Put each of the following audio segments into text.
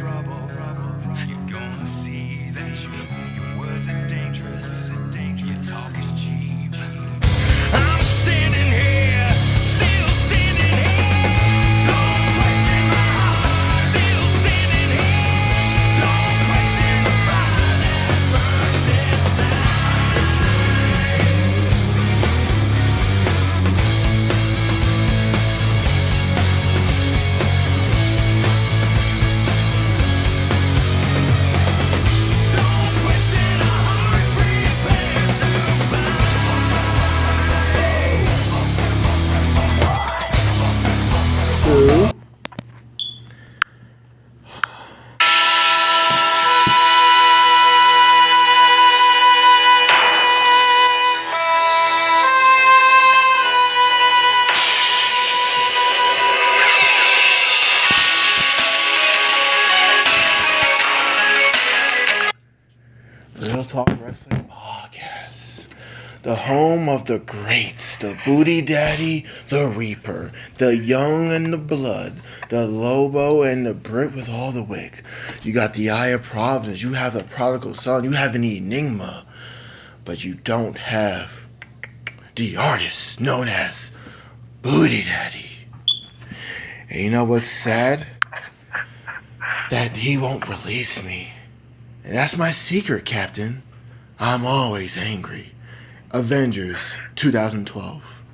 You're gonna see that your words are dangerous. Your talk is cheap. I'm standing here, still standing here. Don't question my heart, still standing here. Don't question the fire that burns inside. Don't question a heart prepared to fight. True. Real Talk Wrestling Podcast. The home of the greats, the Booty Daddy, the Reaper, the Young and the Blood, the Lobo and the Brit with all the wig. You got the Eye of Providence, you have the Prodigal Son, you have an Enigma, but you don't have the artist known as Booty Daddy. And you know what's sad? That he won't release me. And that's my secret, Captain. I'm always angry. Avengers 2012.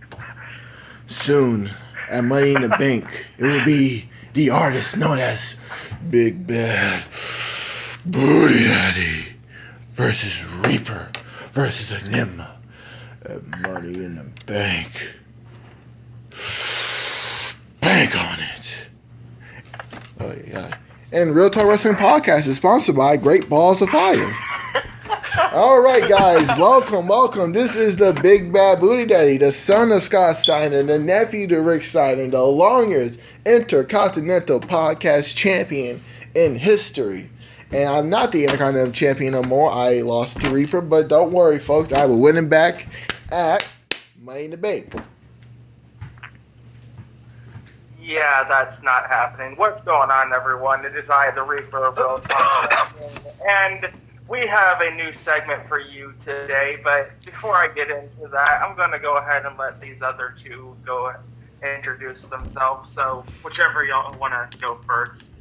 Soon, at Money in the Bank, it will be the artist known as Big Bad Booty Daddy versus Reaper versus Enigma at Money in the Bank. Bank on it. Oh, yeah. And Real Talk Wrestling Podcast is sponsored by Great Balls of Fire. All right, guys, welcome. This is the Big Bad Booty Daddy, the son of Scott Steiner, the nephew to Rick Steiner, the longest Intercontinental Podcast champion in history. And I'm not the Intercontinental champion no more. I lost to Reaper, but don't worry, folks. I will win him back at Money in the Bank. Yeah, that's not happening. What's going on, everyone? It is I, the Reaper of Real Talk, and we have a new segment for you today. But before I get into that, I'm going to go ahead and let these other two go and introduce themselves. So, whichever y'all want to go first.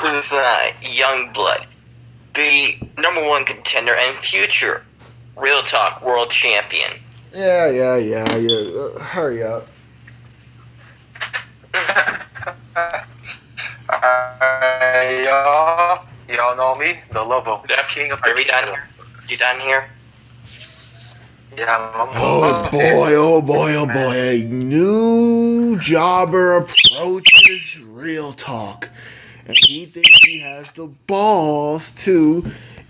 This is Youngblood, the number one contender and future Real Talk World Champion. Yeah. Hurry up. Y'all know me, the Lobo, the king of the Are we done kingdom. here? You done here? Yeah, Oh boy. A new jobber approaches Real Talk. And he thinks he has the balls to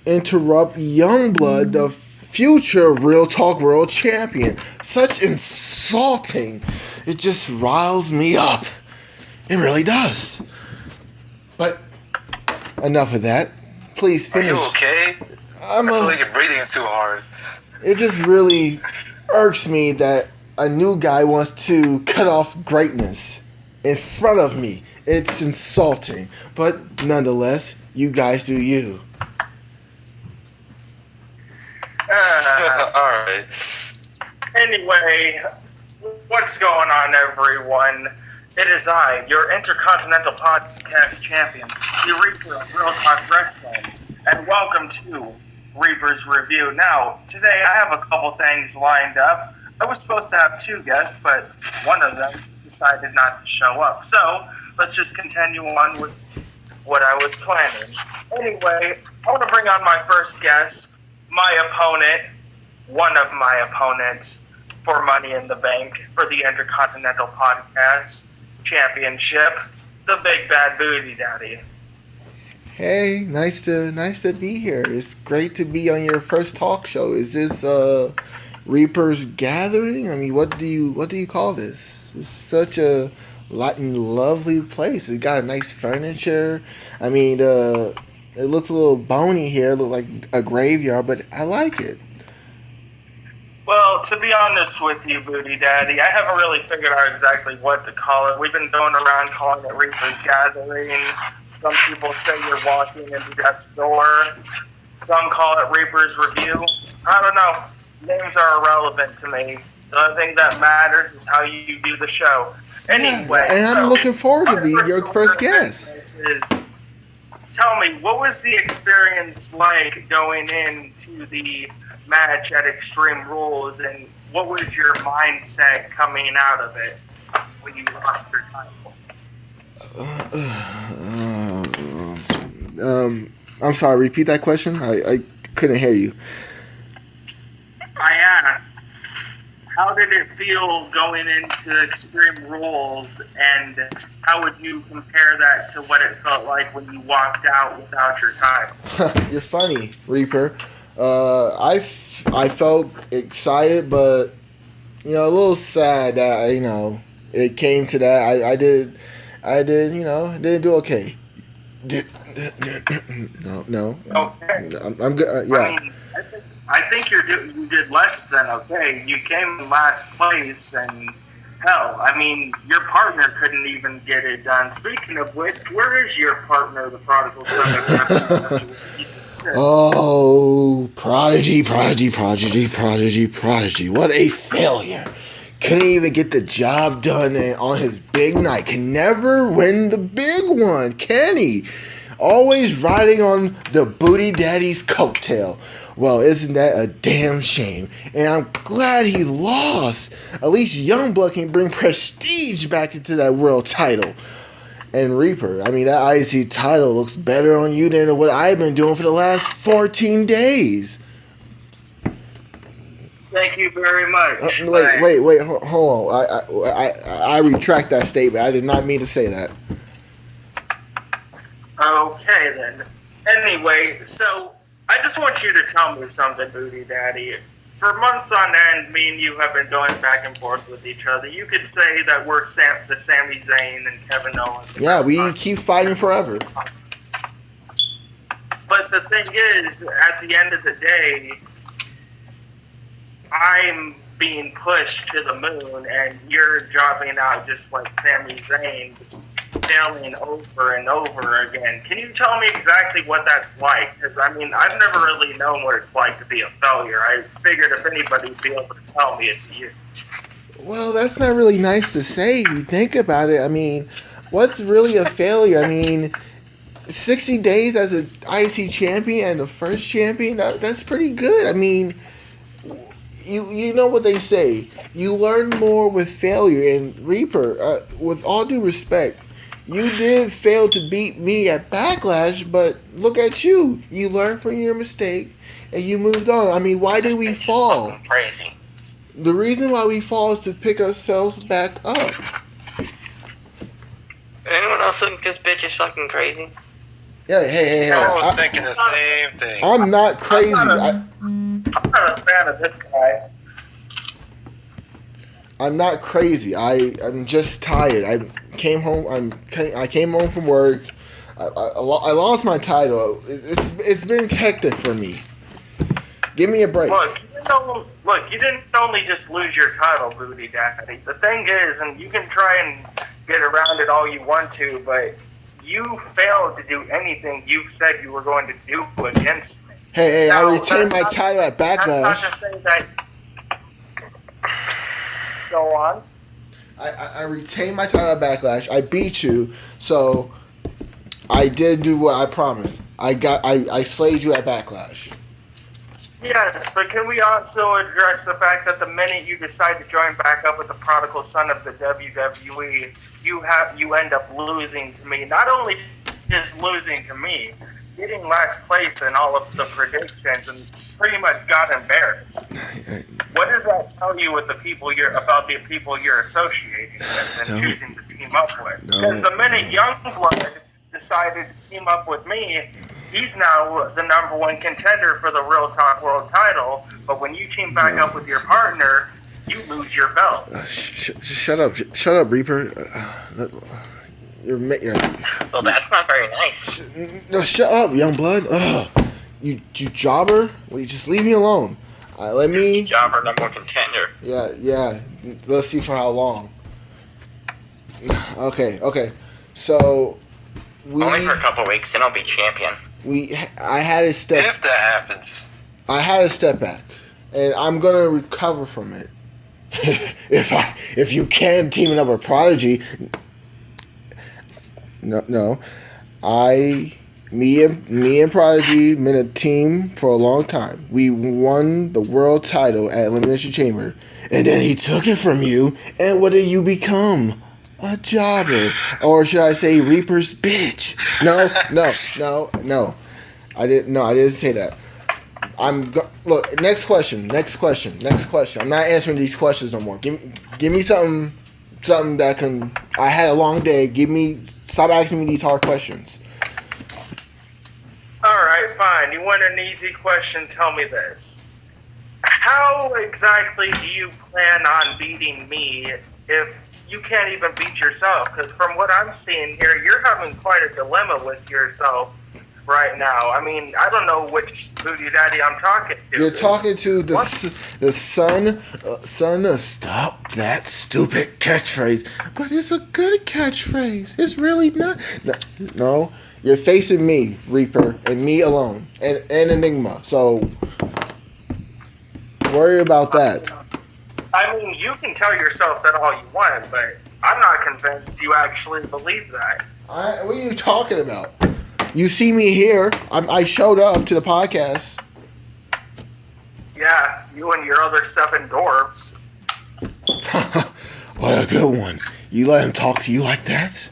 interrupt Youngblood, the future Real Talk World Champion. Such insulting. It just riles me up. It really does. But enough of that. Please finish. Are you okay? I feel like you're breathing too hard. It just really irks me that a new guy wants to cut off greatness in front of me. It's insulting. But nonetheless, you guys do you. Alright. Anyway, what's going on, everyone? It is I, your Intercontinental Podcast Champion, the Reaper of Real Talk Wrestling, and welcome to Reaper's Review. Now, today I have a couple things lined up. I was supposed to have two guests, but one of them decided not to show up. So, let's just continue on with what I was planning. Anyway, I want to bring on my first guest, my opponent, one of my opponents for Money in the Bank for the Intercontinental Podcast Championship, the Big Bad Booty Daddy. Hey, nice to be here. It's great to be on your first talk show. Is this Reaper's Gathering? I mean, what do you call this? It's such a lovely place. It's got a nice furniture. I mean, it looks a little bony here. It looks like a graveyard, but I like it. Well, to be honest with you, Booty Daddy, I haven't really figured out exactly what to call it. We've been going around calling it Reaper's Gathering Some people say you're walking into death's door. Some call it Reaper's Review. I don't know. Names are irrelevant to me. The only thing that matters is how you do the show. Anyway, and I'm looking forward to your first guest. Tell me, what was the experience like going into the match at Extreme Rules, and what was your mindset coming out of it when you lost your title? I'm sorry, repeat that question? I couldn't hear you. I asked, how did it feel going into Extreme Rules, and how would you compare that to what it felt like when you walked out without your title? You're funny, Reaper. I felt excited, but a little sad that it came to that. I did didn't do okay. No. Okay. I'm good. Yeah. I mean, I think you did less than okay. You came in last place, and hell, I mean, your partner couldn't even get it done. Speaking of which, where is your partner, the prodigal son of Oh, Prodigy. What a failure. Couldn't even get the job done on his big night. Can never win the big one, can he? Always riding on the booty daddy's coattail. Well, isn't that a damn shame? And I'm glad he lost. At least Youngblood can bring prestige back into that world title. And Reaper, I mean, that IC title looks better on you than what I've been doing for the last 14 days. Thank you very much. Wait, hold on. I retract that statement. I did not mean to say that. Okay, then. Anyway, so I just want you to tell me something, Booty Daddy. For months on end, me and you have been going back and forth with each other. You could say that we're the Sami Zayn and Kevin Owens. Yeah, we keep fighting forever. But the thing is, at the end of the day, I'm being pushed to the moon, and you're dropping out just like Sami Zayn, just failing over and over again. Can you tell me exactly what that's like? Because, I mean, I've never really known what it's like to be a failure. I figured if anybody would be able to tell me, it'd be you. Well, that's not really nice to say if you think about it. I mean, what's really a failure? I mean, 60 days as an IC champion and the first champion, that's pretty good. I mean, you know what they say. You learn more with failure. And Reaper, with all due respect, you did fail to beat me at Backlash, but look at you. You learned from your mistake, and you moved on. I mean, why did we fall? Crazy. The reason why we fall is to pick ourselves back up. Anyone else think this bitch is fucking crazy? Yeah, hey. I was thinking the same thing. I'm not crazy. I'm not a fan of this guy. I'm not crazy. I'm just tired. I came home. I came home from work. I lost my title. It's been hectic for me. Give me a break. Look, you didn't only just lose your title, Booty Daddy. The thing is, and you can try and get around it all you want to, but you failed to do anything you said you were going to do against me. Hey, now, I retained my title at Backlash. That's not to say that. Go on. I retained my title at Backlash. I beat you, so I did do what I promised. I slayed you at Backlash. Yes, but can we also address the fact that the minute you decide to join back up with the prodigal son of the WWE, you end up losing to me. Not only just losing to me, getting last place in all of the predictions and pretty much got embarrassed. What does that tell you with about the people you're associating with and choosing to team up with? Because the minute Youngblood decided to team up with me, he's now the number one contender for the Real Talk World title. But when you team back up with your partner, you lose your belt. Shut up, Reaper. Well, that's not very nice. No, shut up, Youngblood. Ugh. You jobber. Will you just leave me alone? Let me. Jobber, number one contender. Yeah. Let's see for how long. Okay. So, Only for a couple weeks, then I'll be champion. I had to step. If that happens. I had to step back, and I'm gonna recover from it. if you can team it up with Prodigy. No. Me and Prodigy been a team for a long time. We won the world title at Elimination Chamber, and then he took it from you. And what did you become? A jobber, or should I say, Reaper's bitch? No. I didn't say that. Look. Next question. I'm not answering these questions no more. Give me something that can. I had a long day. Stop asking me these hard questions. Alright, fine. You want an easy question? Tell me this. How exactly do you plan on beating me if you can't even beat yourself? Because from what I'm seeing here, you're having quite a dilemma with yourself right now. I mean, I don't know which booty daddy I'm talking to. You're talking to the son of stop that stupid catchphrase. But it's a good catchphrase. It's really not. No. You're facing me, Reaper, and me alone, and Enigma. So, worry about that. I mean, you can tell yourself that all you want, but I'm not convinced you actually believe that. What are you talking about? You see me here. I showed up to the podcast. Yeah, you and your other 7 dwarves. What a good one. You let him talk to you like that?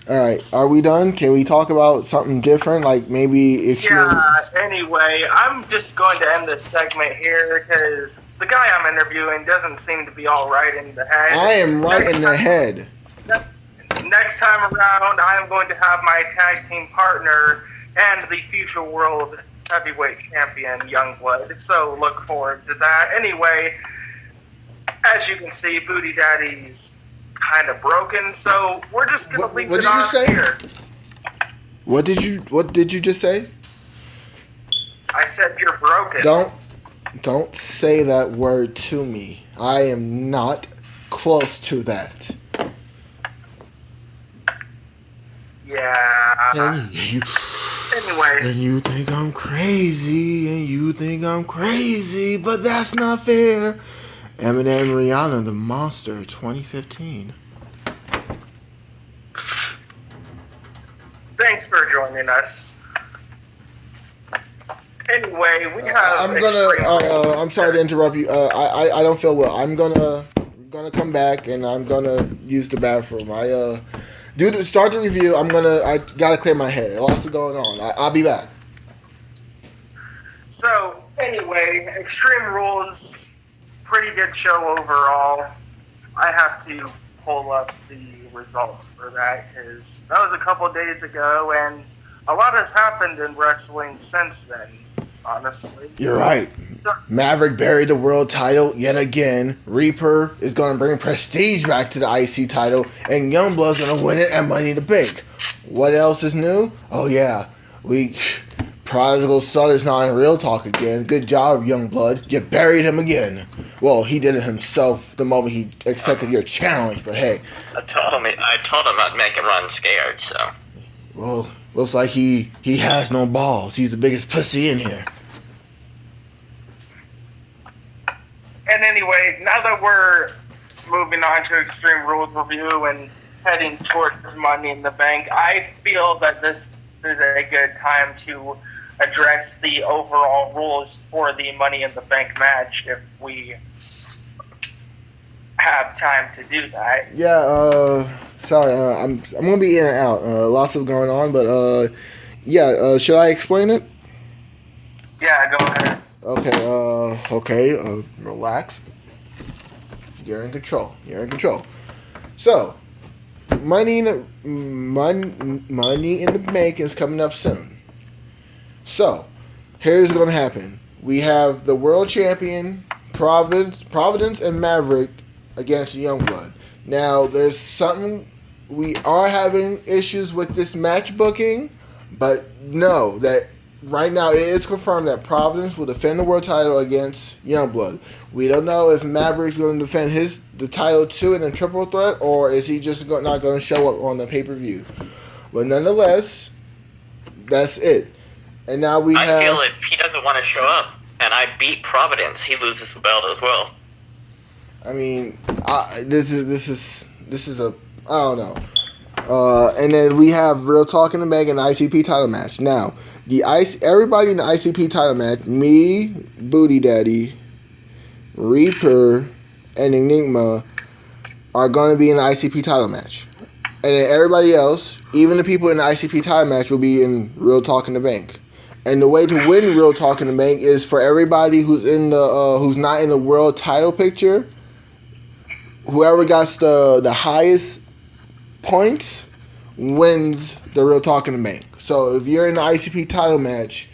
Alright, are we done? Can we talk about something different? Like maybe Anyway, I'm just going to end this segment here because the guy I'm interviewing doesn't seem to be all right in the head. I am right in the head. Next time around, I am going to have my tag team partner and the future world heavyweight champion, Youngblood. So look forward to that. Anyway, as you can see, Booty Daddy's kind of broken, so we're just gonna leave it on here. What did you just say? I said you're broken. Don't say that word to me. I am not close to that. Yeah. Anyway. And you think I'm crazy, but that's not fair. Eminem Rihanna, the Monster, 2015. Thanks for joining us. Anyway, we have. I'm sorry to interrupt you. I don't feel well. I'm gonna come back and I'm gonna use the bathroom. Start the review. I gotta clear my head. Lots going on. I'll be back. So anyway, Extreme Rules. Pretty good show overall. I have to pull up the results for that because that was a couple of days ago, and a lot has happened in wrestling since then, honestly. You're right. Maverick buried the world title yet again. Reaper is going to bring prestige back to the IC title, and Youngblood's going to win it at Money in the Bank. What else is new? Oh yeah, Prodigal Son is not in Real Talk again. Good job, Youngblood. You buried him again. Well, he did it himself the moment he accepted your challenge, but hey. I told him I'd make him run scared, so. Well, looks like he has no balls. He's the biggest pussy in here. And anyway, now that we're moving on to Extreme Rules review and heading towards Money in the Bank, I feel that this is a good time to address the overall rules for the Money in the Bank match if we have time to do that. Yeah, sorry, I'm gonna be in and out. Lots of going on, but should I explain it? Yeah, go ahead. Okay, relax. You're in control. So, Money in the Bank is coming up soon. So, here's what's going to happen. We have the world champion, Providence and Maverick against Youngblood. Now, there's something, we are having issues with this match booking, but know that right now it is confirmed that Providence will defend the world title against Youngblood. We don't know if Maverick's going to defend the title too in a triple threat, or is he just not going to show up on the pay-per-view. But nonetheless, that's it. And now I feel if he doesn't want to show up and I beat Providence, he loses the belt as well. I mean, this is a I don't know. And then we have Real Talk in the Meg and the ICP title match. Now, everybody in the ICP title match, me, Booty Daddy, Reaper, and Enigma are going to be in the ICP title match. And then everybody else, even the people in the ICP title match, will be in Real Talk in the Bank. And the way to win Real Talk in the Bank is for everybody who's in the who's not in the world title picture. Whoever got the highest points wins the Real Talk in the Bank. So if you're in the ICP title match,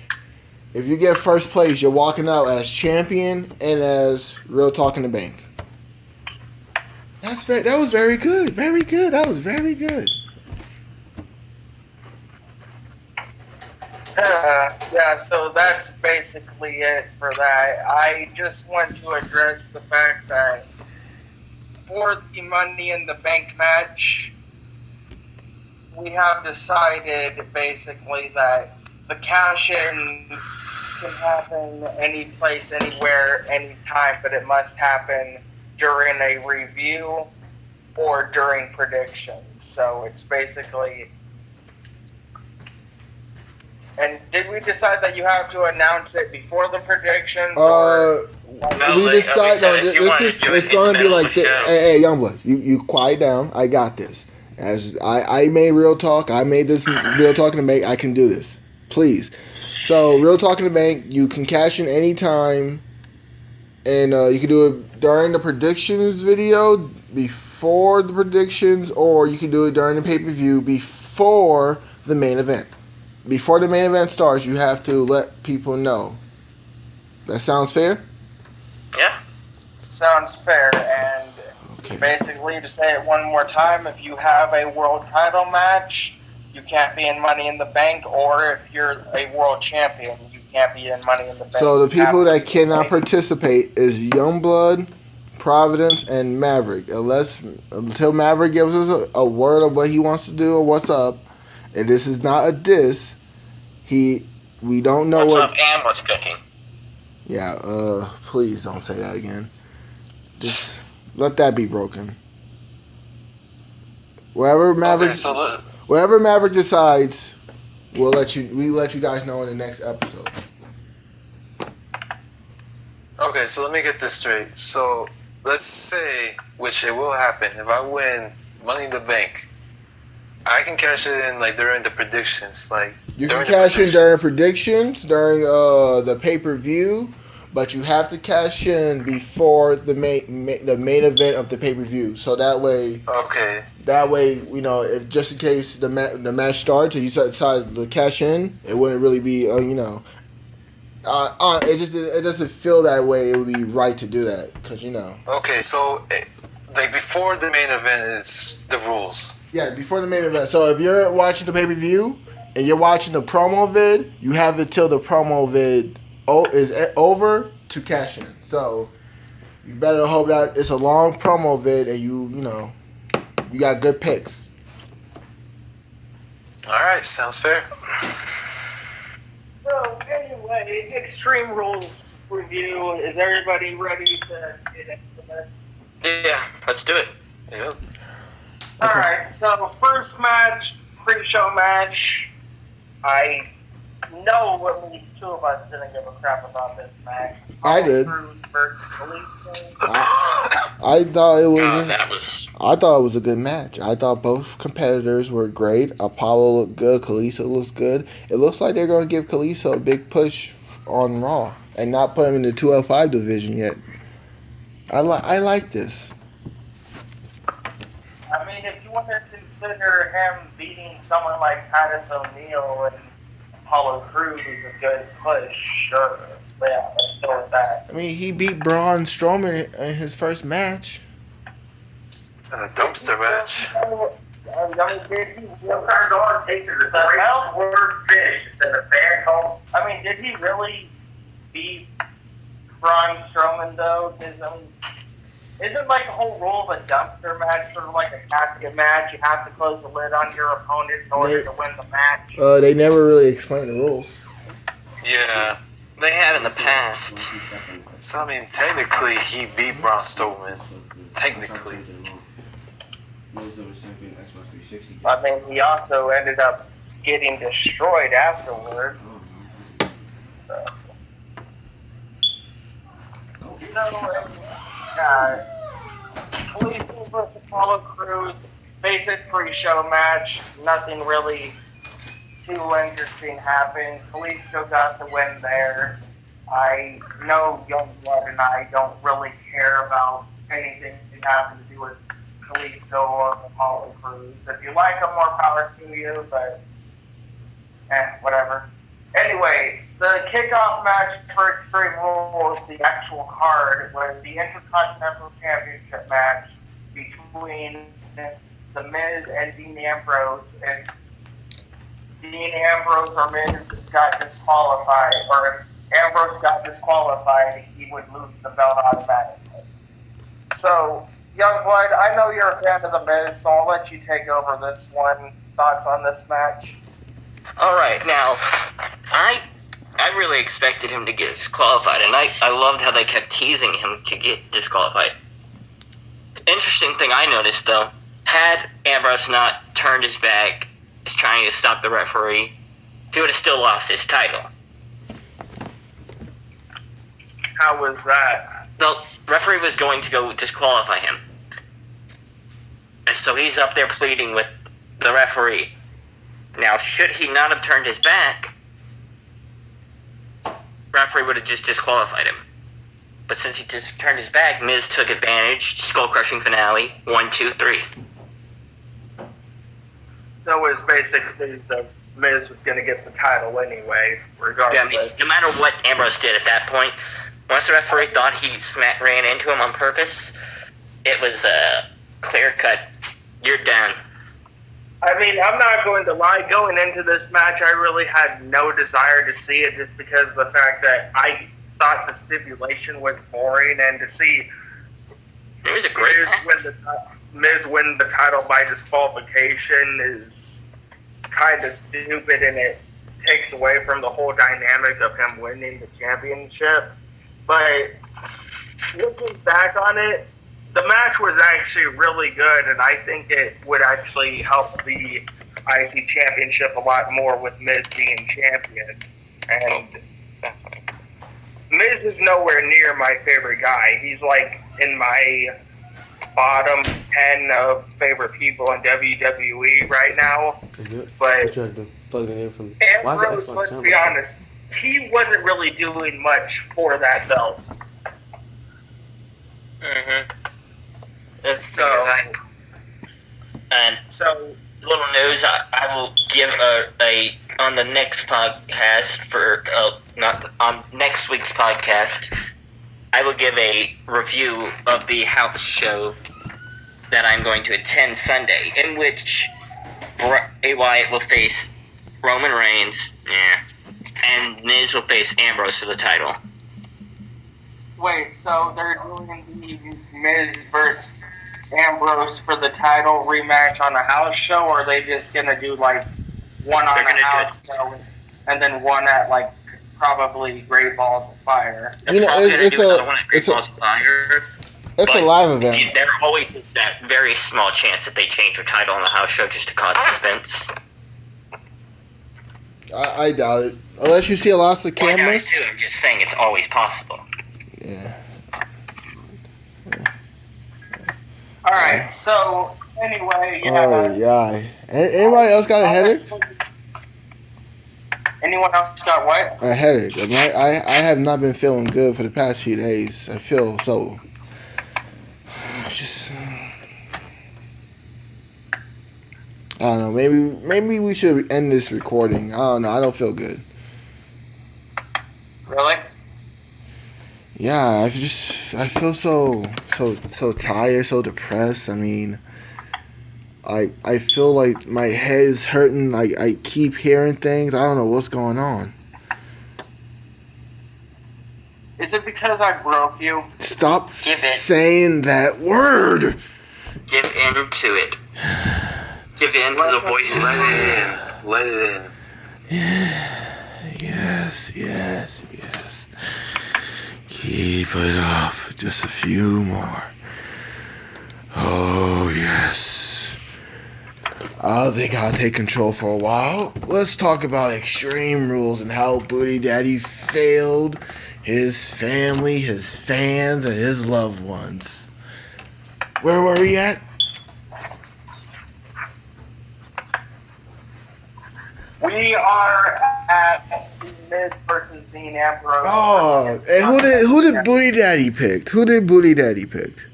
if you get first place, you're walking out as champion and as Real Talk in the Bank. That was very good. Very good. That was very good. Yeah, so that's basically it for that. I just want to address the fact that for the Money in the Bank match, we have decided basically that the cash-ins can happen any place, anywhere, anytime, but it must happen during a review or during predictions. So it's basically... And did we decide that you have to announce it before the predictions? We decide. It's going to be like this. Hey, Youngblood, you quiet down. I got this. As I made Real Talk, I made this Real Talk in the Bank. I can do this. Please. So Real Talk in the Bank, you can cash in anytime, and you can do it during the predictions video, before the predictions, or you can do it during the pay-per-view before the main event. Before the main event starts, you have to let people know. That sounds fair? Yeah. Sounds fair, and basically, to say it one more time, if you have a world title match, you can't be in Money in the Bank, or if you're a world champion, you can't be in Money in the Bank. So the people that cannot participate is Youngblood, Providence, and Maverick. Until Maverick gives us a word of what he wants to do or what's up, and this is not a diss, we don't know what's up and what's cooking. Yeah, please don't say that again. Just let that be broken. Wherever Maverick decides, we let you guys know in the next episode. Okay, so let me get this straight. So let's say, which it will happen, if I win Money in the Bank, I can cash it in like during the predictions, like you can cash in during predictions, during the pay-per-view, but you have to cash in before the main event of the pay-per-view. So that way, you know, if just in case the match starts and you decide to cash in, it wouldn't really be, you know, it doesn't feel that way. It would be right to do that because, you know. Okay, so like before the main event is the rules. Yeah, before the main event. So if you're watching the pay-per-view and you're watching the promo vid, you have it till the promo vid is over to cash in. So you better hope that it's a long promo vid and you got good picks. All right, sounds fair. So anyway, Extreme Rules review. Is everybody ready to get into this? Yeah, let's do it. Yeah. Alright, so first match, pre-show match. I know at least two of us didn't give a crap about this match. I did. I thought it was a good match. I thought both competitors were great. Apollo looked good. Kalisto looks good. It looks like they're going to give Kalisto a big push on Raw and not put him in the 205 division yet. I like this. I mean, if you want to consider him beating someone like Titus O'Neil and Apollo Crews a good push, sure. But yeah, let's go with that. I mean, he beat Braun Strowman in his first match. A dumpster match. did he Sometimes all it takes is a great swerve finish to send the fans home. I mean, did he really beat Braun Strowman though? Isn't like the whole rule of a dumpster match sort of like a casket match? You have to close the lid on your opponent in order to win the match. They never really explained the rules. Yeah. They have in the past. So, I mean, technically, he beat Braun Strowman. Technically. I mean, he also ended up getting destroyed afterwards. Lethal versus Apollo Crews, basic pre-show match. Nothing really too interesting happened. Kalisto got the win there. I know Youngblood and I don't really care about anything that having to do with Kalisto or Apollo Crews. If you like them, more power to you, but whatever. Anyway, the kickoff match for Extreme Rules, the actual card, was the Intercontinental Championship match between The Miz and Dean Ambrose. If Dean Ambrose or Miz got disqualified, or if Ambrose got disqualified, he would lose the belt automatically. So, Youngblood, I know you're a fan of The Miz, so I'll let you take over this one. Thoughts on this match? Alright, now, I really expected him to get disqualified, and I loved how they kept teasing him to get disqualified. Interesting thing I noticed, though, had Ambrose not turned his back, is trying to stop the referee, he would have still lost his title. How was that? The referee was going to go disqualify him. And so he's up there pleading with the referee. Now, should he not have turned his back, referee would have just disqualified him. But since he just turned his back, Miz took advantage, skull-crushing finale, 1, 2, 3. So it was basically the Miz was going to get the title anyway, regardless. Yeah, I mean, no matter what Ambrose did at that point, once the referee thought he ran into him on purpose, it was a clear-cut, you're done. I mean, I'm not going to lie. Going into this match, I really had no desire to see it just because of the fact that I thought the stipulation was boring, and to see It was a great match. Miz win the title by disqualification is kind of stupid, and it takes away from the whole dynamic of him winning the championship. But looking back on it, the match was actually really good, and I think it would actually help the IC championship a lot more with Miz being champion. And Miz is nowhere near my favorite guy. He's like in my bottom 10 of favorite people in WWE right now. But Ambrose, let's be honest, he wasn't really doing much for that belt. So, little news, I will give on the next podcast on next week's podcast, I will give a review of the house show that I'm going to attend Sunday, in which Bray Wyatt will face Roman Reigns, and Miz will face Ambrose for the title. Wait, so they're doing the Miz versus Ambrose for the title rematch on a house show, or are they just gonna do like one on a house show and then one at like probably Great Balls of Fire? You know, it's a live event. There always is that very small chance that they change the title on the house show just to cause suspense. I doubt it. Unless you see a lot of cameras. Well, I doubt it too. I'm just saying it's always possible. Yeah. Alright, so anyway, yeah. Anybody else got a headache? Anyone else got what? A headache. I have not been feeling good for the past few days. I feel so. Just. I don't know. Maybe we should end this recording. I don't know. I don't feel good. Really? Yeah, I feel so tired, so depressed. I mean, I feel like my head is hurting. I keep hearing things. I don't know what's going on. Is it because I broke you? Stop Give it. saying that word. Give in to it. Give in to the voice. Let it in. Yes. Keep it up. Just a few more. Oh, yes. I think I'll take control for a while. Let's talk about Extreme Rules and how Booty Daddy failed his family, his fans, and his loved ones. Where were we at? We are at Miz versus Dean Ambrose. Oh, and who did Booty Daddy pick? Who did Booty Daddy pick?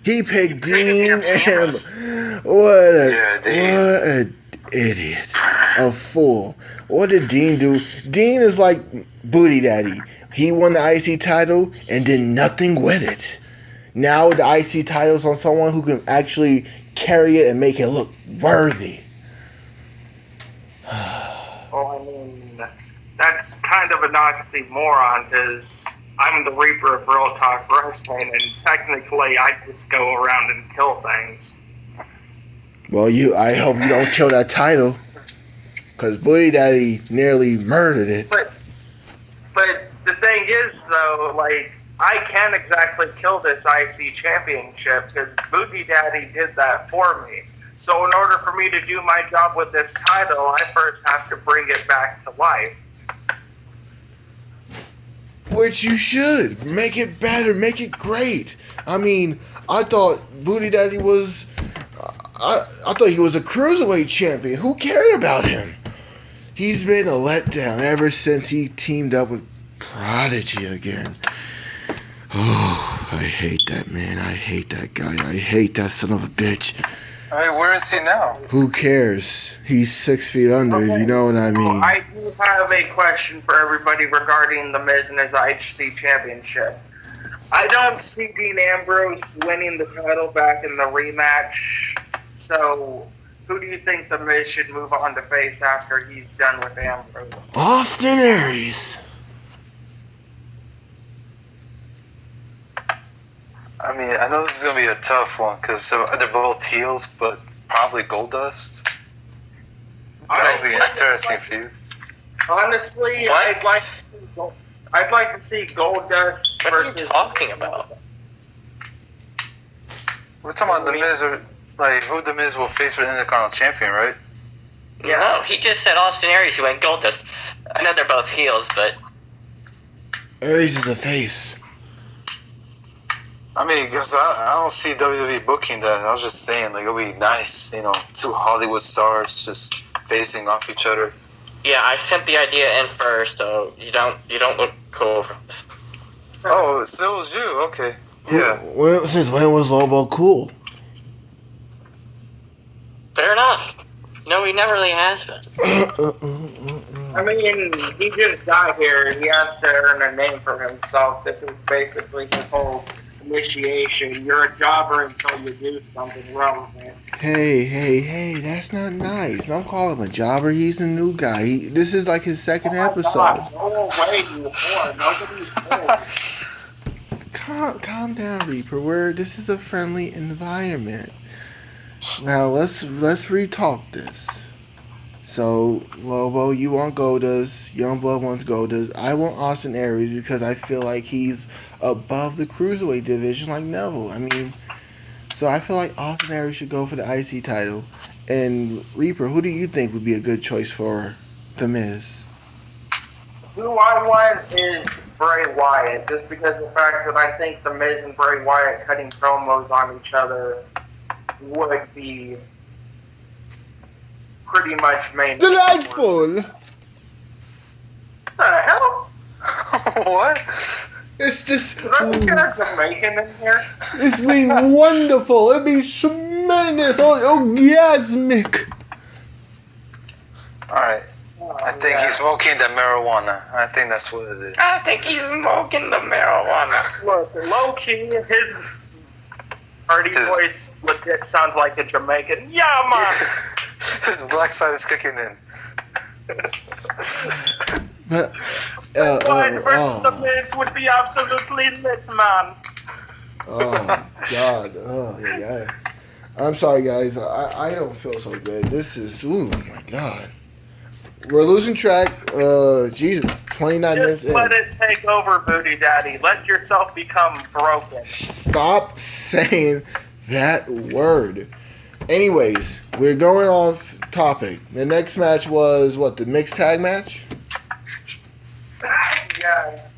He picked Dean Ambrose. What a idiot. A fool. What did Dean do? Dean is like Booty Daddy. He won the IC title and did nothing with it. Now the IC title's on someone who can actually carry it and make it look worthy. Well, I mean, that's kind of an oxymoron because I'm the Reaper of Real Talk Wrestling, and technically I just go around and kill things. Well, I hope you don't kill that title, because Booty Daddy nearly murdered it. But the thing is, though, like, I can't exactly kill this IC championship because Booty Daddy did that for me. So in order for me to do my job with this title, I first have to bring it back to life. Which you should. Make it better. Make it great. I mean, I thought Booty Daddy was... I thought he was a Cruiserweight champion. Who cared about him? He's been a letdown ever since he teamed up with Prodigy again. Oh, I hate that man. I hate that guy. I hate that son of a bitch. Alright, where is he now? Who cares? He's 6 feet under, Okay, you know what I so mean. I do have a question for everybody regarding the Miz and his IC championship. I don't see Dean Ambrose winning the title back in the rematch. So, who do you think the Miz should move on to face after he's done with Ambrose? Austin Aries. I mean, I know this is gonna be a tough one because they're both heels, but probably Goldust. That'll be interesting for you. Honestly, What? I'd like to see Goldust What are versus. you talking about? We're talking about the Miz, or like who the Miz will face for the Intercontinental Champion, right? Yeah. No, he just said Austin Aries who went Goldust. I know they're both heels, but Aries is the face. I mean, because I don't see WWE booking that. I was just saying, like, it'll be nice, you know, two Hollywood stars just facing off each other. yeah, I sent the idea in first, so you don't look cool for this. Oh, it still was you. Okay. Yeah. Since when was Lobo cool? Fair enough. No, he never really has been. I mean, he just got here. He has to earn a name for himself. This is basically his whole initiation. You're a jobber until you do something relevant. Hey, that's not nice. Don't call him a jobber. He's a new guy. This is like his second episode. God, go away, you whore. Nobody's there. Calm down, Reaper. This is a friendly environment. Now let's re-talk this. So Lobo, you want Goldust. Youngblood wants Goldust. I want Austin Aries because I feel like he's above the Cruiserweight division like Neville. I mean, so I feel like Austin Aries should go for the IC title. And Reaper, who do you think would be a good choice for The Miz? Who I want is Bray Wyatt, just because of the fact that I think The Miz and Bray Wyatt cutting promos on each other would be pretty much main. Delightful! What the hell? What? It's just... Did I just get a Jamaican in here? It's been wonderful. It'd be tremendous. Orgasmic. Alright. I think he's smoking the marijuana. I think that's what it is. I think he's smoking the marijuana. Look, low key, his Hardy voice legit sounds like a Jamaican. Yeah, man. His black side is kicking in. But Wyatt versus the Miz would be absolutely lit, man. oh God. Oh yeah. I'm sorry, guys. I don't feel so good. This is. Oh my God. We're losing track. Jesus. 29 minutes Just let in. it take over, Booty Daddy. Let yourself become broken. Stop saying that word. Anyways, we're going off topic. The next match was what? The mixed tag match? Yeah.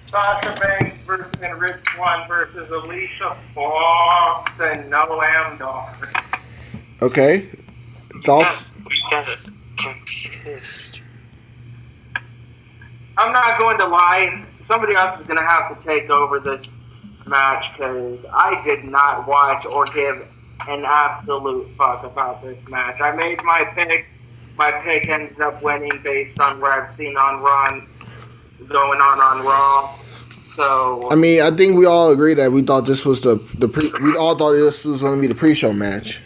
Sasha Banks versus Rich Swann versus Alicia Fox and Noam Dar. Okay. Thoughts? We got us confused. I'm not going to lie. Somebody else is going to have to take over this match because I did not watch or give an absolute fuck about this match. I made my pick. My pick ended up winning based on what I've seen on Raw, going on Raw. So I mean, I think we all agree that we thought this was we all thought this was going to be the pre-show match.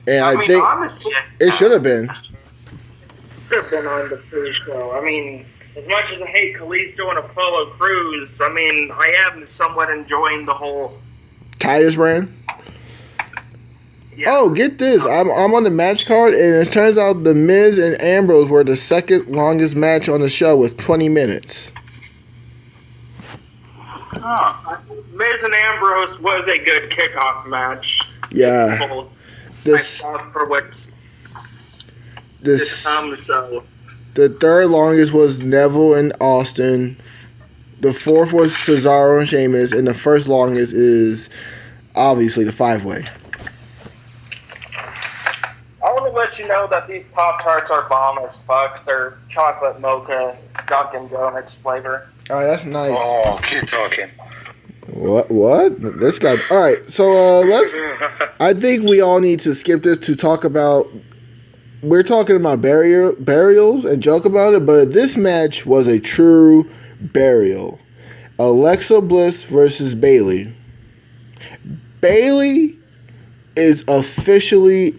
And I think honestly, it should have been. Should have been on the pre-show. I mean, as much as I hate Kalisto and Apollo Crews, I mean, I am somewhat enjoying the whole. Titus brand. Yeah. Oh, get this! I'm on the match card, and it turns out the Miz and Ambrose were the second longest match on the show with 20 minutes. Miz and Ambrose was a good kickoff match. Yeah. This For what's to come, so. The third longest was Neville and Austin. The fourth was Cesaro and Sheamus, and the first longest is obviously the 5-way. I want to let you know that these Pop-Tarts are bomb as fuck. They're chocolate mocha Dunkin' Donuts flavor. All right, that's nice. Oh, keep talking. What? This guy. All right, so let's. I think we all need to skip this to talk about. We're talking about burials and joke about it, but this match was a true burial. Alexa Bliss versus Bayley. Bayley is officially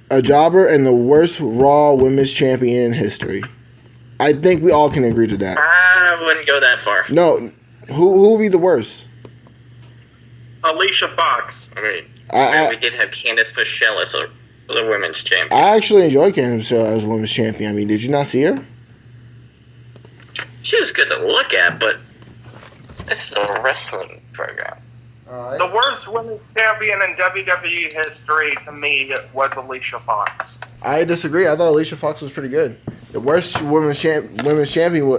a jobber and the worst Raw Women's Champion in history. I think we all can agree to that. I wouldn't go that far. No, who would be the worst? Alicia Fox. I mean, I we did have Candice Michelle as the women's champion. I actually enjoy Candice Michelle as a women's champion. I mean, did you not see her? She was good to look at, but this is a wrestling program. The worst women's champion in WWE history to me was Alicia Fox. I disagree. I thought Alicia Fox was pretty good. The worst women's champion,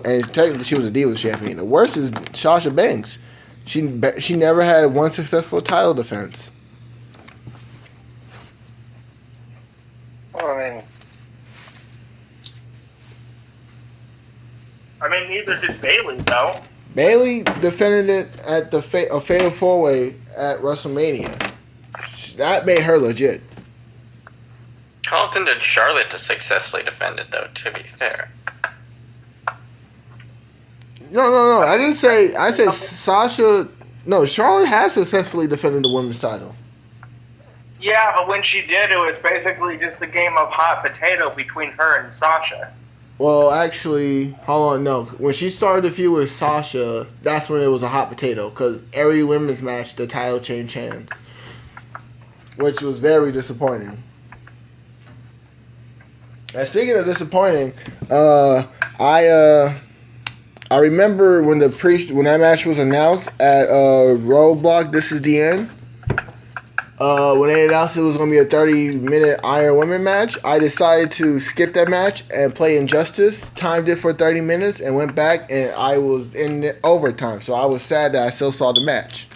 and technically she was a Divas champion. The worst is Sasha Banks. She never had one successful title defense. Well, I mean, neither did Bayley, though. Bayley defended it at a Fatal 4-Way at WrestleMania. That made her legit. How often did Charlotte to successfully defend it, though, to be fair? No. I didn't say. I said Sasha. No, Charlotte has successfully defended the women's title. Yeah, but when she did, it was basically just a game of hot potato between her and Sasha. Well, actually, hold on. No, when she started the feud with Sasha, that's when it was a hot potato. Because every women's match, the title changed hands, which was very disappointing. And speaking of disappointing, I remember when that match was announced at Roadblock. This is the end. When they announced it was going to be a 30-minute Iron Women match, I decided to skip that match and play Injustice. Timed it for 30 minutes and went back, and I was in the overtime. So I was sad that I still saw the match.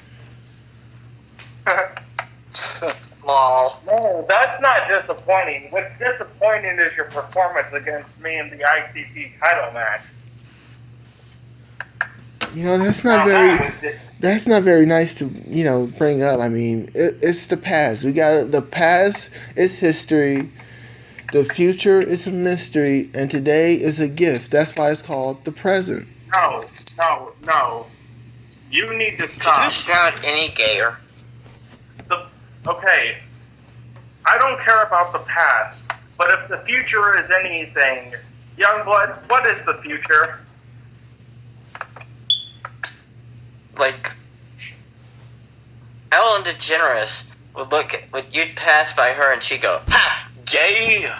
Lol. No, that's not disappointing. What's disappointing is your performance against me in the ICC title match. You know, that's not very nice to, bring up. I mean, it's the past. The past is history. The future is a mystery, and today is a gift. That's why it's called the present. No. You need to Could stop. you sound any gayer? Okay, I don't care about the past, but if the future is anything, Youngblood, what is the future? Like, Ellen DeGeneres you'd pass by her and she'd go, "Ha, gay."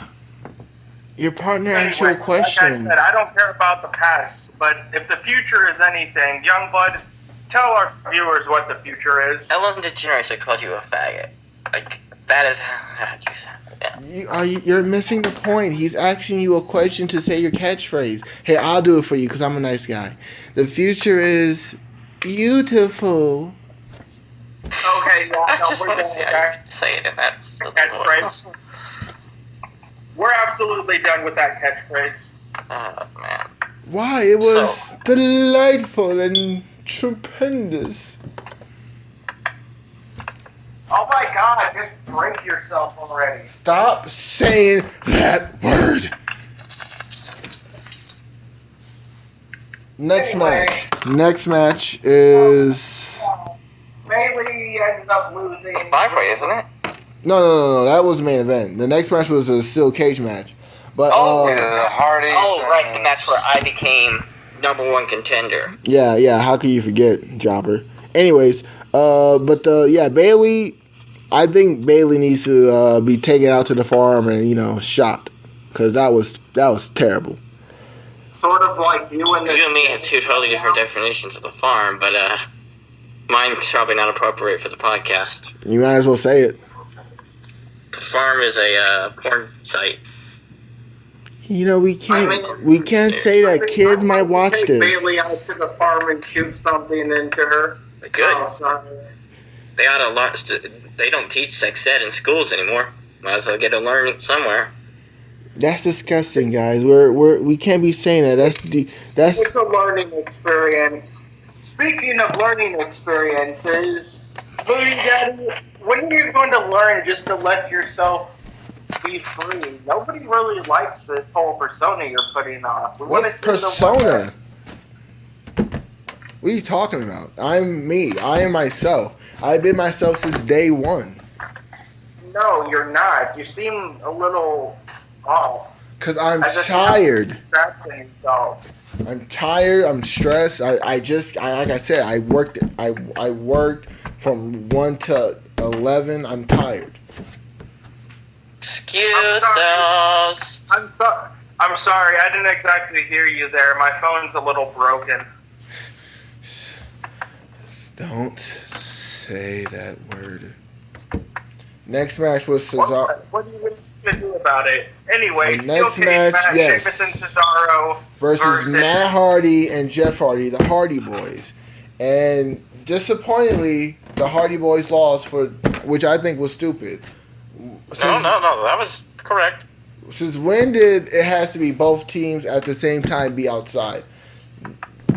Your partner asked you a Like I question. said, I don't care about the past, but if the future is anything, Youngblood, tell our viewers what the future is. Ellen DeGeneres had called you a faggot. Like, that is how you sound. Yeah. You're missing the point. He's asking you a question to say your catchphrase. Hey, I'll do it for you because I'm a nice guy. The future is beautiful. Okay, yeah, I no, just we're want to done see with how you that say it, and that's catchphrase. We're absolutely done with that catchphrase. Oh, man. Why? It was delightful and stupendous. Oh my god, just break yourself already. Stop saying that word. Next Anyway. match. Next match is Bailey ended up losing. It's a 5-way, isn't it? no. That was the main event. The next match was a steel cage match. But Yeah, the Hardys. Oh, right, the match where I became #1 contender. yeah. How can you forget, Jobber? Anyways, Bailey. I think Bailey needs to be taken out to the farm and shot, because that was terrible. Sort of like you and You and me have two totally different definitions of the farm, but mine's probably not appropriate for the podcast. You might as well say it. The farm is a porn site. We can't say that. Kids might watch take this. Bailey out to the farm and shoot something into her. Good. Oh, sorry. They ought to learn. They don't teach sex ed in schools anymore. Might as well get to learn it somewhere. That's disgusting, guys. We can't be saying that. That's It's a learning experience. Speaking of learning experiences, Booty Daddy, when are you going to learn just to let yourself be free? Nobody really likes this whole persona you're putting off. We what wanna see the one persona? What are you talking about? I'm me. I am myself. I've been myself since day one. No, you're not. You seem a little off. Cause I'm As if tired. you're distracting yourself. I'm tired. I'm stressed. Like I said, I worked. I worked from 1 to 11. I'm tired. Excuse us. I'm sorry. I didn't exactly hear you there. My phone's a little broken. Don't say that word. Next match was Cesaro. What are you going to do about it? Anyway, The steel next cage match, match, yes. Sheamus and Cesaro versus Matt Hardy and Jeff Hardy, the Hardy Boys. And disappointingly, the Hardy Boys lost, which I think was stupid. No, that was correct. Since when did it has to be both teams at the same time be outside?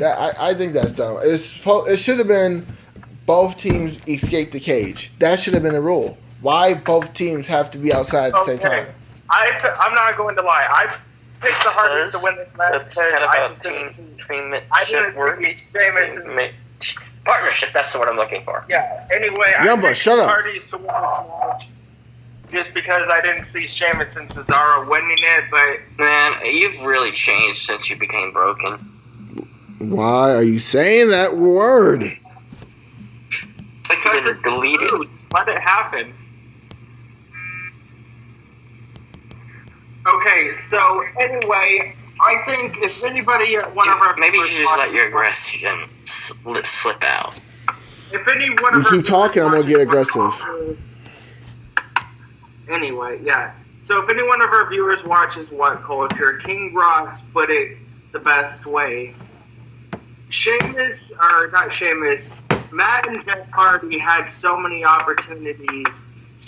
I think that's dumb. It should have been both teams escape the cage. That should have been the rule. Why both teams have to be outside at the same time? I'm not going to lie. I picked the Hardys to win this match. That's kind of I how just team didn't see teammanship works. Sheamus and Partnership, that's the word I'm looking for. yeah. Anyway, I Yumba, picked shut the up. Hardys to win this match just because I didn't see Sheamus and Cesaro winning it, but Man, you've really changed since you became broken. Why are you saying that word? because Been it's deleted. true. Just let it happen. Okay, so anyway, I think if anybody at one of our Maybe you viewers should just let your watches- aggression slip out. If any one You of our keep talking, I'm gonna viewers get watches aggressive. Anyway, yeah. So if any one of our viewers watches What Culture, King Ross put it the best way. Matt and Jeff Hardy had so many opportunities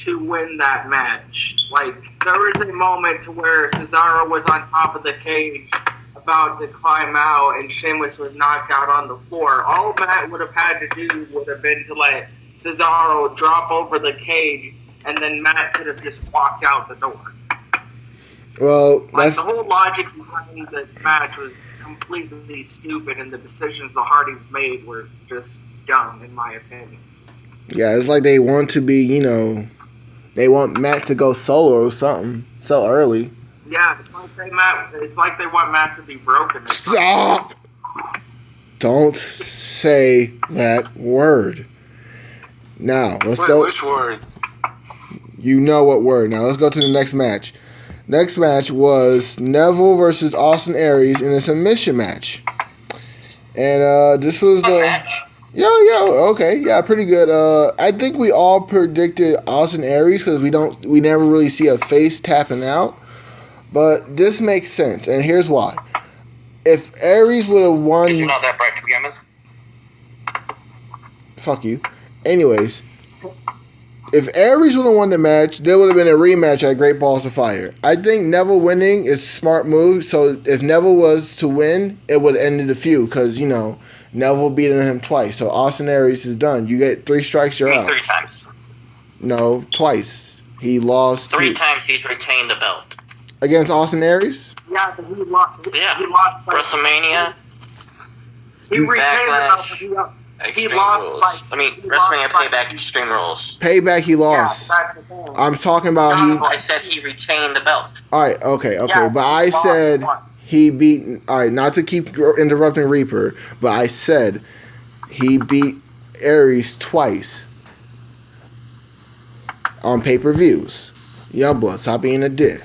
to win that match. Like, there was a moment to where Cesaro was on top of the cage about to climb out and Sheamus was knocked out on the floor. All Matt would have had to do would have been to let Cesaro drop over the cage and then Matt could have just walked out the door. Well, Like, that's the whole logic behind this match was completely stupid, and the decisions the Hardys made were just dumb, in my opinion. yeah. It's like they want to be, they want Matt to go solo or something so early. Yeah, it's like they want Matt to be broken. or something. Stop! Don't say that word. Now let's Wait, go. which word? You know what word? Now let's go to the next match. Next match was Neville versus Austin Aries in a submission match, and this was the. Okay, yeah, pretty good. I think we all predicted Austin Aries because we never really see a face tapping out, but this makes sense, and here's why. If Aries would have won, You're not that bright to begin with. fuck you. Anyways, if Aries would have won the match, there would have been a rematch at Great Balls of Fire. I think Neville winning is a smart move. So if Neville was to win, it would have ended the feud because Neville beating him twice. So Austin Aries is done. You get 3 strikes, you're out. 3 times. No, twice. He lost 3 times he's retained the belt. against Austin Aries. Yeah, but he lost. Yeah. He lost. WrestleMania, He retained Backlash, the belt. Extreme lost Rules. by- WrestleMania Payback, Extreme Rules. Payback, he Yeah, lost. that's the thing. I'm talking about I said he retained the belt. All right, okay. Yeah, But I he lost said once. he beat. All right, not to keep interrupting Reaper, but I said he beat Aries twice on pay-per-views. Youngblood, stop being a dick.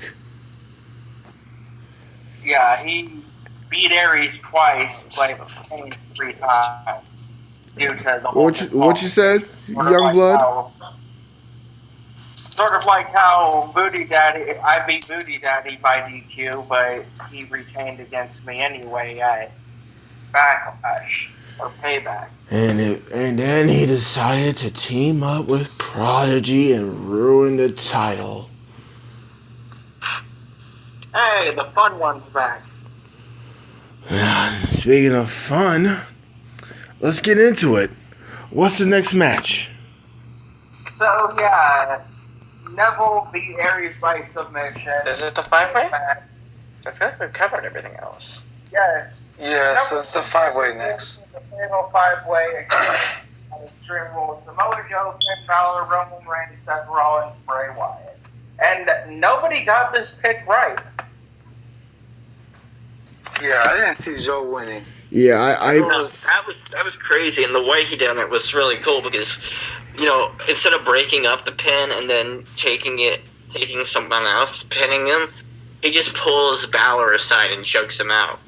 Yeah, he beat Aries twice, but retained 3 times due to the whole. What you said, Youngblood? Sort of like how Booty Daddy, I beat Booty Daddy by DQ, but he retained against me anyway at Backlash or Payback. And then he decided to team up with Prodigy and ruin the title. Hey, the fun one's back. Speaking of fun, let's get into it. What's the next match? So yeah, Neville beat Aries by submission. Is it the 5-way? I feel like we've covered everything else. Yes. Yeah, so it's the 5-way next. The fatal 5-way on Extreme Rules. Samoa Joe, Finn Balor, Roman Reigns, Seth Rollins, Bray Wyatt. And nobody got this pick right. Yeah, I didn't see Joe winning. Yeah, That was crazy, and the way he did it was really cool because, instead of breaking up the pin and then taking someone else, pinning him, he just pulls Balor aside and chokes him out.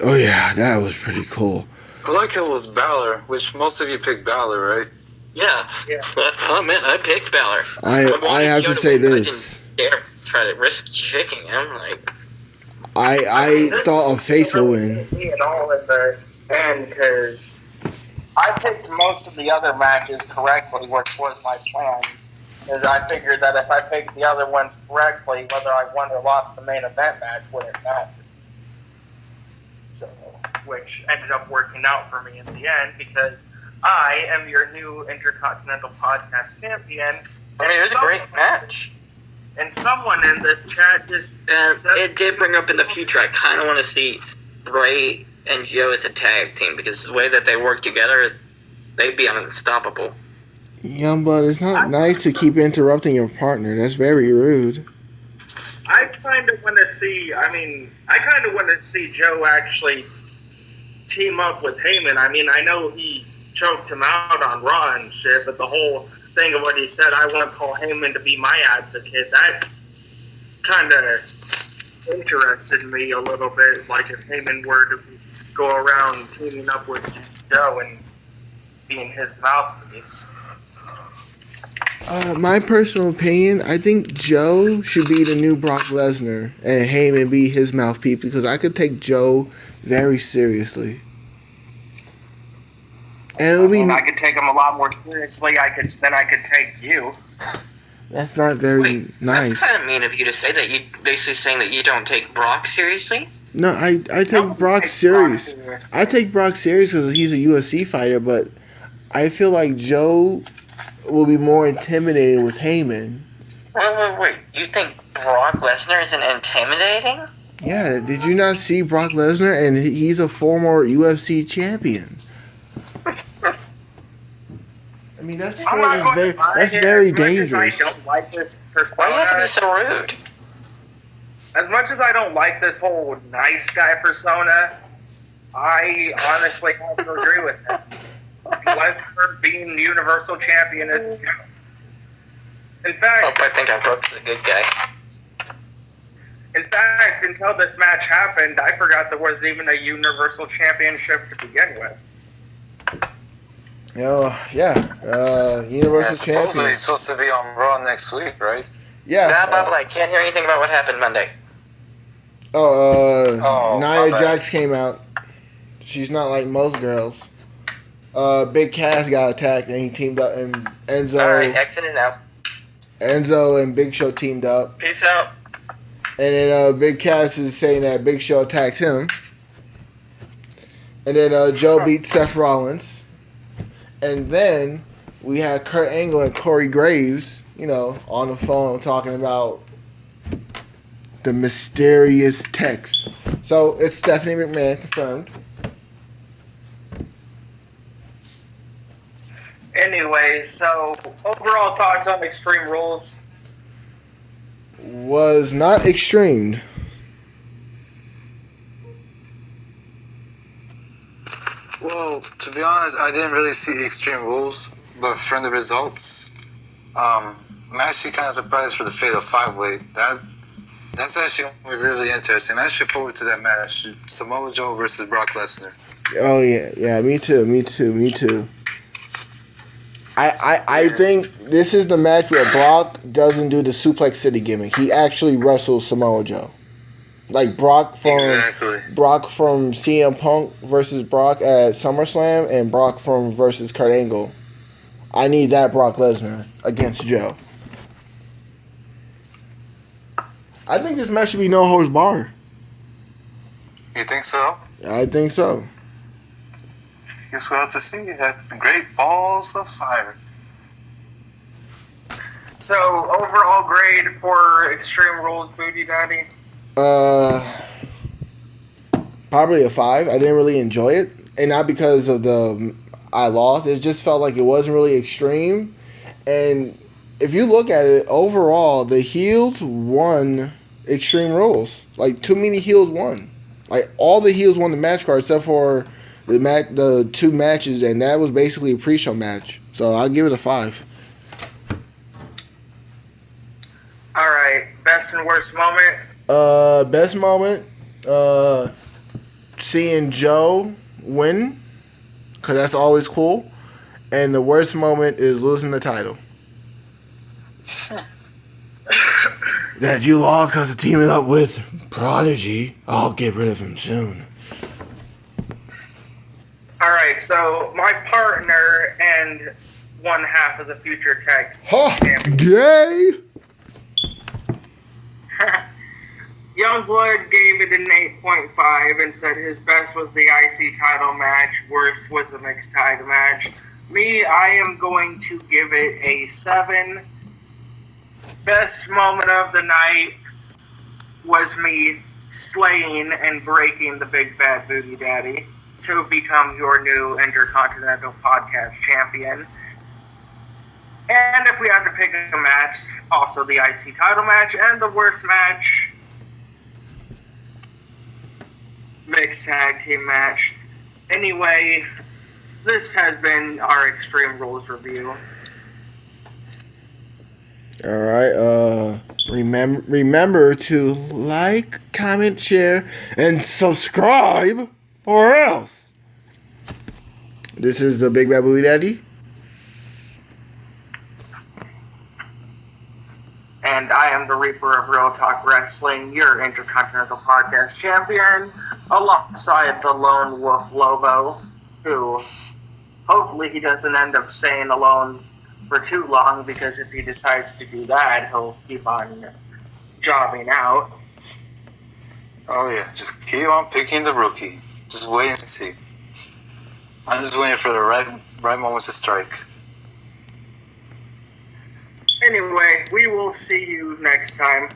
Oh yeah, that was pretty cool. I like it was Balor, which most of you picked Balor, right? Yeah. I picked Balor. I have to say this. I didn't dare try to risk kicking him. I thought a face would win. Me at all in the end because I picked most of the other matches correctly, which was my plan. Because I figured that if I picked the other ones correctly, whether I won or lost the main event match wouldn't matter. So, which ended up working out for me in the end because I am your new Intercontinental Podcast Champion. It was a great match. And someone in the chat And it did bring up in the future, I kind of want to see Bray and Joe as a tag team because the way that they work together, they'd be unstoppable. Youngblood, it's not nice to keep interrupting your partner. That's very rude. I kind of want to see Joe actually team up with Heyman. I mean, I know he choked him out on Raw and shit, but the whole thing of what he said, I want Paul Heyman to be my advocate, that kind of interested me a little bit. Like if Heyman were to go around teaming up with Joe and being his mouthpiece. My personal opinion, I think Joe should be the new Brock Lesnar and Heyman be his mouthpiece because I could take Joe very seriously. And it would be. I could take him a lot more seriously. Than I could take you. That's not very nice. That's kind of mean of you to say that. You basically saying that you don't take Brock seriously. No, I take Brock serious. I take Brock serious because he's a UFC fighter, but I feel like Joe will be more intimidating with Heyman. Wait. You think Brock Lesnar isn't intimidating? Yeah, did you not see Brock Lesnar? And he's a former UFC champion. I mean, that's I'm not going to lie that's here, very as much dangerous. as I don't like this Why do you have to be persona, so rude? as much as I don't like this whole nice guy persona, I honestly have to agree with him. Lesnar being Universal Champion is... In Oh, fact, I think I broke the good guy. until this match happened, I forgot there was even a Universal Championship to begin with. Universal Supposedly champion. he's supposed to be on Raw next week, right? Yeah. Blah, blah, blah. I can't hear anything about what happened Monday. Oh, Nia my bad. Jax came out. She's not like most girls. Big Cass got attacked and he teamed up, and Alright, exit it out. Enzo and Big Show teamed up. Peace out. And then Big Cass is saying that Big Show attacked him. And then Joe beat Seth Rollins. And then we had Kurt Angle and Corey Graves, on the phone talking about the mysterious text. So it's Stephanie McMahon confirmed. Anyway, so overall thoughts on Extreme Rules? Was not extreme. Well, to be honest, I didn't really see the Extreme Rules, but from the results, I'm actually kind of surprised for the Fatal 5-Way. That's actually going to be really interesting. I should forward to that match. Samoa Joe versus Brock Lesnar. Oh yeah, me too. I think this is the match where Brock doesn't do the Suplex City gimmick. He actually wrestles Samoa Joe. Like Brock from CM Punk versus Brock at SummerSlam and Brock versus Kurt Angle. I need that Brock Lesnar against Joe. I think this match should be no holds barred. You think so? I think so. Guess we'll have to see. You have great balls of fire. So, overall grade for Extreme Rules, Booty Daddy? Probably a 5. I didn't really enjoy it. And not because of I lost. It just felt like it wasn't really extreme. And if you look at it, overall, the heels won Extreme Rules. Like, too many heels won. Like, all the heels won the match card except for the 2 matches, and that was basically a pre-show match. So I'll give it a 5. Alright, best and worst moment? Best moment, seeing Joe win, because that's always cool. And the worst moment is losing the title. That you lost because of teaming up with Prodigy. I'll get rid of him soon. Alright, so my partner and one half of the future tag champion. Gay! Youngblood gave it an 8.5 and said his best was the IC title match, worst was the mixed tag match. Me, I am going to give it a 7. Best moment of the night was me slaying and breaking the Big Bad Booty Daddy to become your new Intercontinental Podcast Champion. And if we had to pick a match, also the IC title match, and the worst match, mixed tag team match. Anyway, this has been our Extreme Rules review. Alright, remember to like, comment, share, and subscribe, or else. This is the Big Bad Booty Daddy. And I am the Reaper of Real Talk Wrestling, your Intercontinental Podcast Champion, alongside the Lone Wolf Lobo, who hopefully he doesn't end up staying alone for too long, because if he decides to do that, he'll keep on jobbing out. Oh yeah, just keep on picking the rookie. Just wait and see. I'm just waiting for the right moments to strike. Anyway, we will see you next time.